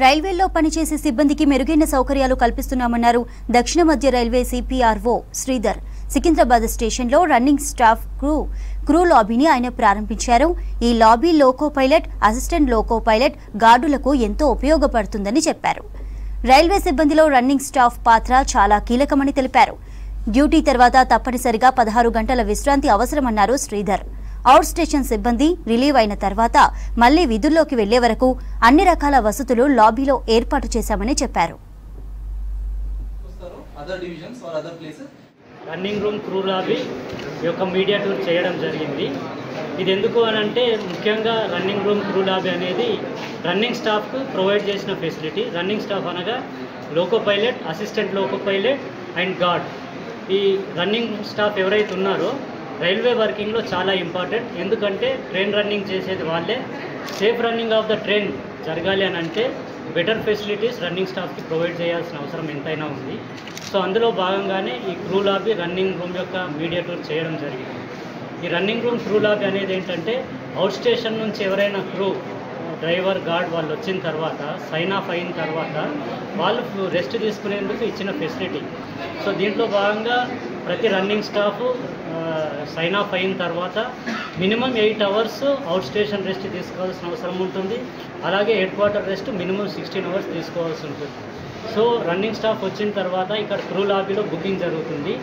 రైల్వేల్లో పనిచేసే సిబ్బందికి మెరుగైన సౌకర్యాలు కల్పిస్తున్నామన్నారు దక్షిణ మధ్య రైల్వే సిపిఆర్ఓ శ్రీధర్. సికింద్రాబాద్ స్టేషన్లో రన్నింగ్ స్టాఫ్ క్రూ లాబీని ఆయన ప్రారంభించారు. ఈ lobby loco pilot, assistant loco pilot, గార్డులకు ఎంతో ఉపయోగపడుతుందని చెప్పారు. రైల్వే సిబ్బందిలో రన్నింగ్ స్టాఫ్ పాత్ర చాలా కీలకమని తెలిపారు. డ్యూటీ తర్వాత తప్పనిసరిగా 16 గంటల విశ్రాంతి అవసరమన్నారు శ్రీధర్. అవుట్ స్టేషన్ సిబ్బంది రిలీవ్ అయిన తర్వాత మళ్లీ విధుల్లోకి వెళ్లే వరకు అన్ని రకాల వసతులు లాబీలో ఏర్పాటు చేశామని చెప్పారు. రన్నింగ్ రూమ్ క్రూ లాబీ యొక్క మీడియా టూర్ చేయడం జరిగింది. ఇది ఎందుకు అని అంటే ముఖ్యంగా రన్నింగ్ రూమ్ క్రూ లాబీ అనేది రన్నింగ్ స్టాఫ్కు ప్రొవైడ్ చేసిన ఫెసిలిటీ. రన్నింగ్ స్టాఫ్ అనగా loco pilot, assistant loco pilot and guard. ఈ రన్నింగ్ స్టాఫ్ ఎవరైతే ఉన్నారో రైల్వే వర్కింగ్లో చాలా ఇంపార్టెంట్. ఎందుకంటే ట్రైన్ రన్నింగ్ చేసేది వాళ్ళే. Safe running of the train జరగాలి అని అంటే బెటర్ ఫెసిలిటీస్ రన్నింగ్ స్టాఫ్కి ప్రొవైడ్ చేయాల్సిన అవసరం ఎంతైనా ఉంది. సో అందులో భాగంగానే ఈ క్రూ లాబీ రన్నింగ్ రూమ్ యొక్క మీడియా టూర్ చేయడం జరిగింది. ఈ రన్నింగ్ రూమ్ క్రూ లాబీ అనేది ఏంటంటే అవుట్ స్టేషన్ నుంచి ఎవరైనా క్రూ, డ్రైవర్, గార్డ్ వాళ్ళు వచ్చిన తర్వాత సైన్ ఆఫ్ అయిన తర్వాత వాళ్ళు రెస్ట్ తీసుకునేందుకు ఇచ్చిన ఫెసిలిటీ. సో దీంట్లో భాగంగా ప్రతి రన్నింగ్ స్టాఫ్ సైన్ ఆఫ్ అయిన తర్వాత minimum 8 hours out station rest తీసుకోవాల్సిన అవసరం ఉంటుంది. అలాగే head quarter rest minimum 16 hours తీసుకోవాల్సి ఉంటుంది. సో రన్నింగ్ స్టాఫ్ వచ్చిన తర్వాత ఇక్కడ క్రూ లాబీలో బుకింగ్ జరుగుతుంది.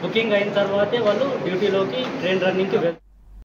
బుకింగ్ అయిన తర్వాతే వాళ్ళు డ్యూటీలోకి ట్రైన్ రన్నింగ్కి